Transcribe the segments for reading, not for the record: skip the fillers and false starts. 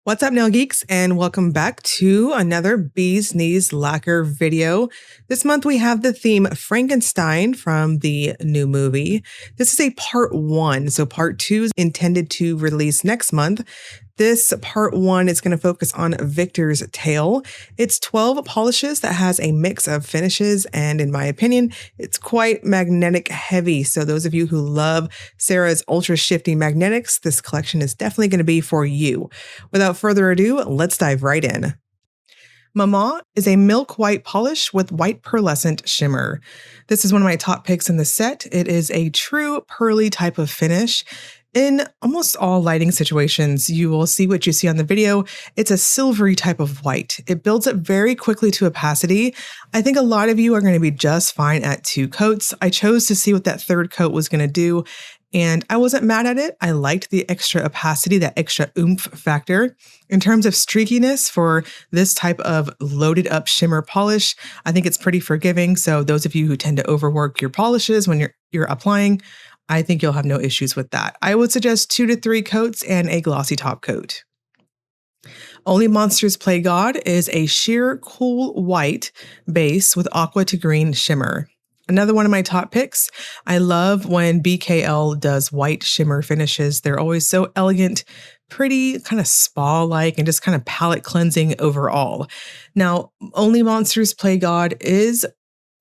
What's up, nail geeks, and welcome back to another Bee's Knees Lacquer video. This month we have the theme Frankenstein from the new movie. This is a part 1, so part 2 is intended to release next month. This part 1 is going to focus on Victor's tail. It's 12 polishes that has a mix of finishes, and in my opinion, it's quite magnetic heavy. So those of you who love Sarah's ultra shifty magnetics, this collection is definitely going to be for you. Without further ado, let's dive right in. Maman is a milk white polish with white pearlescent shimmer. This is one of my top picks in the set. It is a true pearly type of finish. In almost all lighting situations, you will see what you see on the video. It's a silvery type of white. It builds up very quickly to opacity. I think a lot of you are going to be just fine at 2 coats. I chose to see what that third coat was going to do, and I wasn't mad at it. I liked the extra opacity, that extra oomph factor. In terms of streakiness for this type of loaded up shimmer polish, I think it's pretty forgiving. So those of you who tend to overwork your polishes when you're applying, I think you'll have no issues with that. I would suggest 2 to 3 coats and a glossy top coat. Only Monsters Play God is a sheer cool white base with aqua to green shimmer. Another one of my top picks. I love when BKL does white shimmer finishes. They're always so elegant, pretty, kind of spa-like, and just kind of palette cleansing overall. Now, Only Monsters Play God is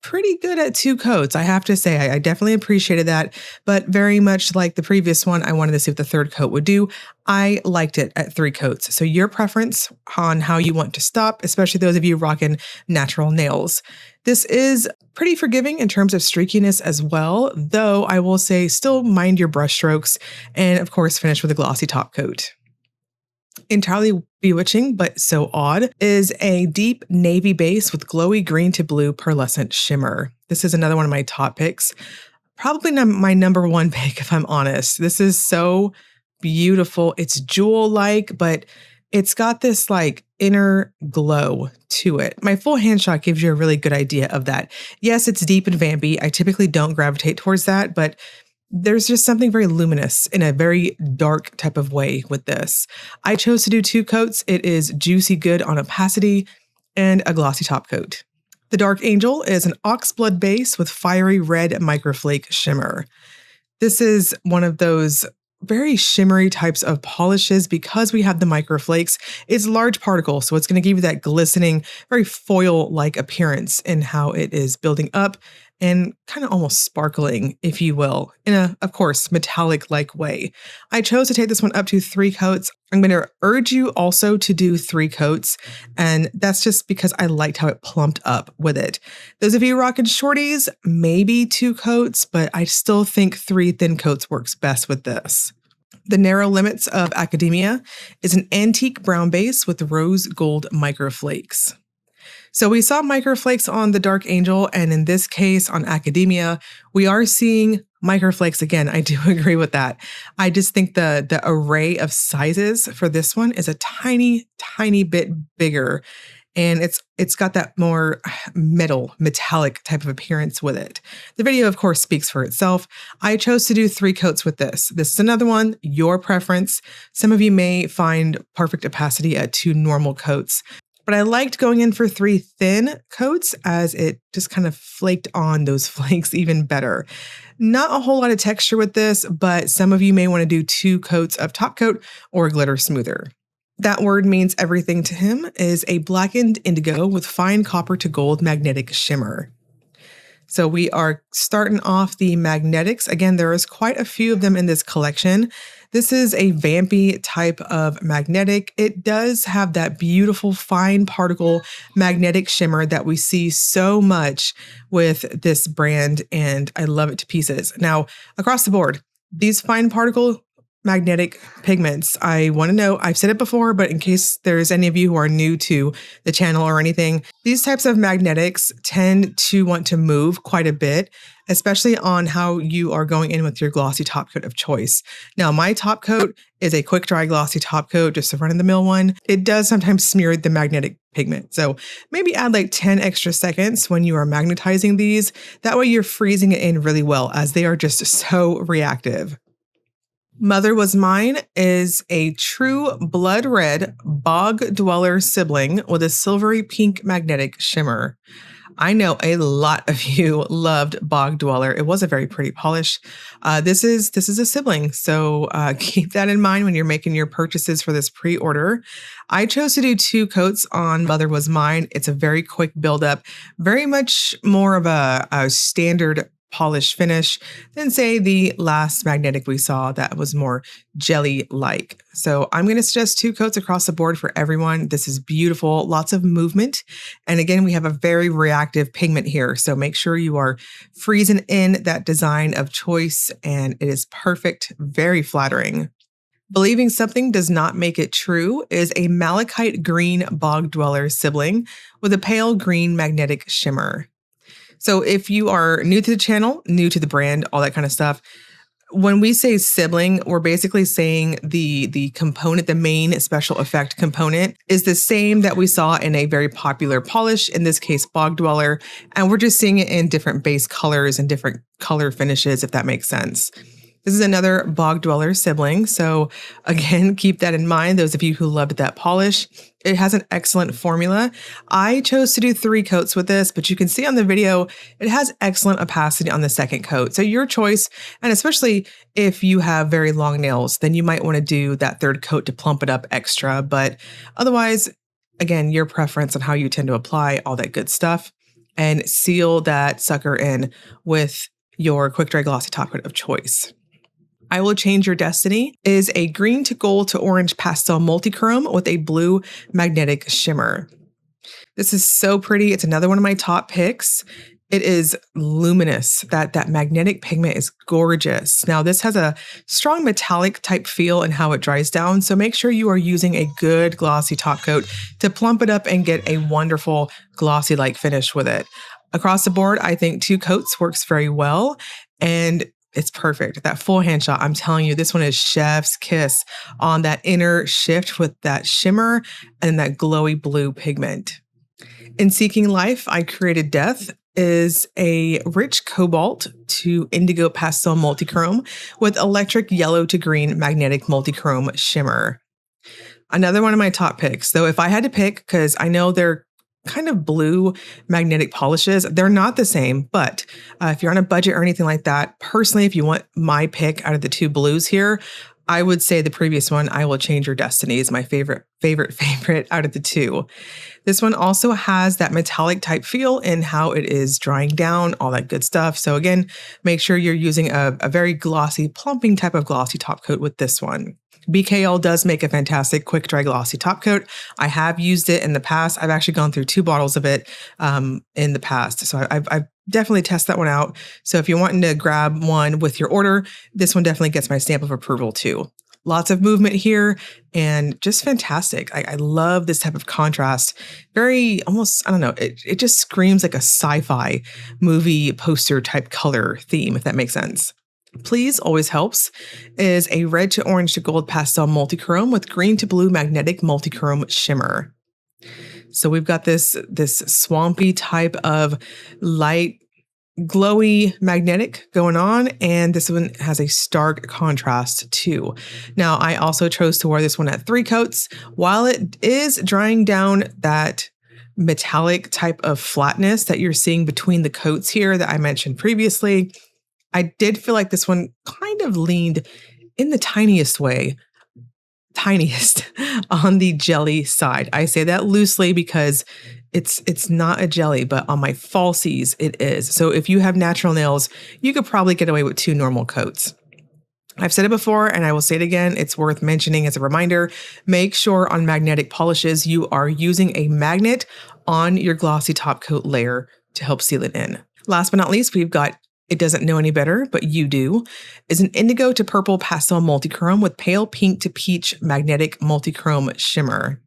pretty good at 2 coats. I have to say, I definitely appreciated that, but very much like the previous one, I wanted to see what the third coat would do. I liked it at 3 coats. So your preference on how you want to stop, especially those of you rocking natural nails. This is pretty forgiving in terms of streakiness as well, though I will say still mind your brush strokes, and of course finish with a glossy top coat. Entirely Bewitching, but so odd, is a deep navy base with glowy green to blue pearlescent shimmer. This is another one of my top picks. Probably my number 1 pick, if I'm honest. This is so beautiful. It's jewel-like, but it's got this like inner glow to it. My full hand shot gives you a really good idea of that. Yes, it's deep and vampy. I typically don't gravitate towards that, but there's just something very luminous in a very dark type of way with this. I chose to do 2 coats. It is juicy good on opacity and a glossy top coat. The Dark Angel is an oxblood base with fiery red microflake shimmer. This is one of those very shimmery types of polishes because we have the microflakes. It's large particle, so it's going to give you that glistening, very foil-like appearance in how it is building up and kind of almost sparkling, if you will, in a, of course, metallic-like way. I chose to take this one up to 3 coats. I'm going to urge you also to do 3 coats, and that's just because I liked how it plumped up with it. Those of you rocking shorties, maybe 2 coats, but I still think 3 thin coats works best with this. The Narrow Limits of Academia is an antique brown base with rose gold microflakes. So we saw microflakes on the Dark Angel, and in this case on Academia, we are seeing microflakes again. I do agree with that. I just think the array of sizes for this one is a tiny bit bigger, and it's got that more metallic type of appearance with it. The video, of course, speaks for itself. I chose to do 3 coats with this. This is another one, your preference. Some of you may find perfect opacity at 2 normal coats. But I liked going in for 3 thin coats as it just kind of flaked on those flakes even better. Not a whole lot of texture with this, but some of you may want to do 2 coats of top coat or glitter smoother. That word means everything to him is a blackened indigo with fine copper to gold magnetic shimmer. So we are starting off the magnetics. Again, there is quite a few of them in this collection. This is a vampy type of magnetic. It does have that beautiful fine particle magnetic shimmer that we see so much with this brand, and I love it to pieces. Now, across the board, these fine particle magnetic pigments, I want to know, I've said it before, but in case there's any of you who are new to the channel or anything, these types of magnetics tend to want to move quite a bit, especially on how you are going in with your glossy top coat of choice. Now, my top coat is a quick dry glossy top coat, just a run-of-the-mill one. It does sometimes smear the magnetic pigment. So maybe add like 10 extra seconds when you are magnetizing these. That way you're freezing it in really well, as they are just so reactive. Mother Was Mine is a true blood red Bog Dweller sibling with a silvery pink magnetic shimmer. I know a lot of you loved Bog Dweller. It was a very pretty polish. This is a sibling, so keep that in mind when you're making your purchases for this pre-order. I chose to do 2 coats on Mother Was Mine. It's a very quick buildup, very much more of a standard polish finish than say the last magnetic we saw that was more jelly-like. So I'm going to suggest 2 coats across the board for everyone. This is beautiful, lots of movement. And again, we have a very reactive pigment here. So make sure you are freezing in that design of choice, and it is perfect, very flattering. Believing something does not make it true is a malachite green Bog Dweller sibling with a pale green magnetic shimmer. So if you are new to the channel, new to the brand, all that kind of stuff, when we say sibling, we're basically saying the component, the main special effect component is the same that we saw in a very popular polish, in this case, Bog Dweller, and we're just seeing it in different base colors and different color finishes, if that makes sense. This is another Bog Dweller sibling. So again, keep that in mind, those of you who loved that polish. It has an excellent formula. I chose to do 3 coats with this, but you can see on the video, it has excellent opacity on the second coat. So your choice, and especially if you have very long nails, then you might want to do that 3rd coat to plump it up extra. But otherwise, again, your preference on how you tend to apply all that good stuff, and seal that sucker in with your quick dry glossy top coat of choice. I Will Change Your Destiny is a green to gold to orange pastel multichrome with a blue magnetic shimmer. This is so pretty. It's another one of my top picks. It is luminous. That magnetic pigment is gorgeous. Now, this has a strong metallic type feel in how it dries down, so make sure you are using a good glossy top coat to plump it up and get a wonderful glossy-like finish with it. Across the board, I think 2 coats works very well, and it's perfect. That full hand shot, I'm telling you, this one is chef's kiss on that inner shift with that shimmer and that glowy blue pigment. In Seeking Life, I Created Death is a rich cobalt to indigo pastel multichrome with electric yellow to green magnetic multichrome shimmer. Another one of my top picks. So if I had to pick, because I know they're kind of blue magnetic polishes. They're not the same, but if you're on a budget or anything like that, personally, if you want my pick out of the 2 blues here, I would say the previous one, I Will Change Your Destiny, is my favorite out of the 2. This one also has that metallic type feel in how it is drying down, all that good stuff. So again, make sure you're using a very glossy, plumping type of glossy top coat with this one. BKL does make a fantastic quick dry glossy top coat. I have used it in the past. I've actually gone through 2 bottles of it in the past. So I've definitely tested that one out. So if you're wanting to grab one with your order, this one definitely gets my stamp of approval too. Lots of movement here and just fantastic. I love this type of contrast. Very almost, I don't know, it just screams like a sci-fi movie poster type color theme, if that makes sense. Please Always Helps is a red to orange to gold pastel multichrome with green to blue magnetic multichrome shimmer. So we've got this swampy type of light, glowy magnetic going on, and this one has a stark contrast too. Now, I also chose to wear this one at 3 coats. While it is drying down that metallic type of flatness that you're seeing between the coats here that I mentioned previously, I did feel like this one kind of leaned in the tiniest on the jelly side. I say that loosely because it's not a jelly, but on my falsies, it is. So if you have natural nails, you could probably get away with 2 normal coats. I've said it before, and I will say it again. It's worth mentioning as a reminder. Make sure on magnetic polishes, you are using a magnet on your glossy top coat layer to help seal it in. Last but not least, we've got It Doesn't Know Any Better, But You Do, is an indigo to purple pastel multichrome with pale pink to peach magnetic multichrome shimmer.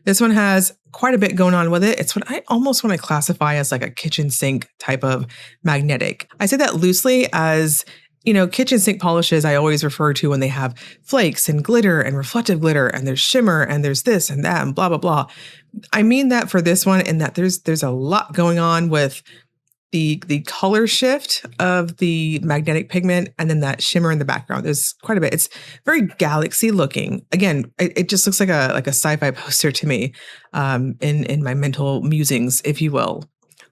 This one has quite a bit going on with it. It's what I almost want to classify as like a kitchen sink type of magnetic. I say that loosely as, you know, kitchen sink polishes I always refer to when they have flakes and glitter and reflective glitter and there's shimmer and there's this and that and blah, blah, blah. I mean that for this one in that there's a lot going on with the color shift of the magnetic pigment and then that shimmer in the background. There's quite a bit. It's very galaxy looking. Again, it just looks like a sci-fi poster to me, in my mental musings, if you will.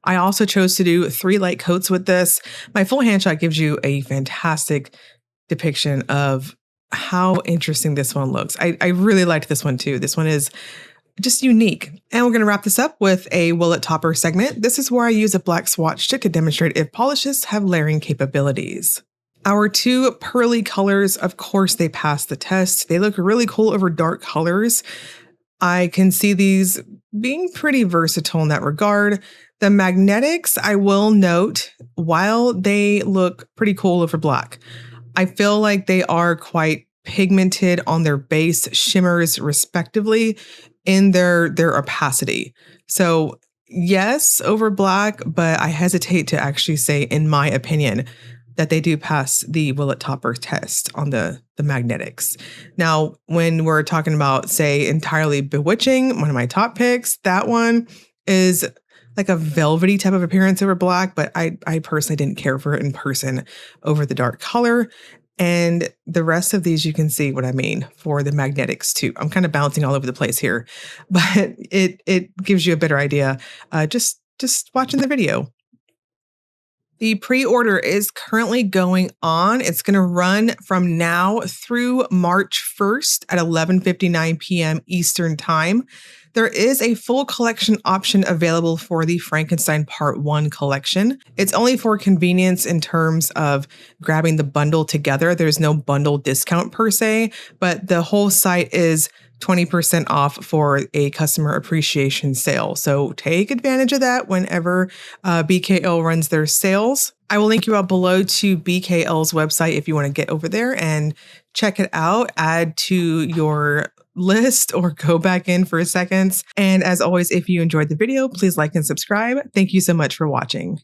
I also chose to do 3 light coats with this. My full hand shot gives you a fantastic depiction of how interesting this one looks. I really liked this one too. This one is just unique. And we're going to wrap this up with a Will It Topper segment. This is where I use a black swatch stick to demonstrate if polishes have layering capabilities. Our 2 pearly colors, of course, they pass the test. They look really cool over dark colors. I can see these being pretty versatile in that regard. The magnetics, I will note, while they look pretty cool over black, I feel like they are quite pigmented on their base shimmers respectively in their opacity. So yes, over black, but I hesitate to actually say, in my opinion, that they do pass the Will It Topper test on the magnetics. Now, when we're talking about, say, entirely Bewitching, one of my top picks, that one is like a velvety type of appearance over black, but I personally didn't care for it in person over the dark color. And the rest of these, you can see what I mean for the magnetics too. I'm kind of bouncing all over the place here, but it gives you a better idea just watching the video. The pre-order is currently going on. It's going to run from now through March 1st at 11:59 p.m. Eastern Time. There is a full collection option available for the Frankenstein Part 1 collection. It's only for convenience in terms of grabbing the bundle together. There's no bundle discount per se, but the whole site is 20% off for a customer appreciation sale. So take advantage of that whenever BKL runs their sales. I will link you out below to BKL's website if you want to get over there and check it out, add to your list or go back in for seconds. And as always, if you enjoyed the video, please like and subscribe. Thank you so much for watching.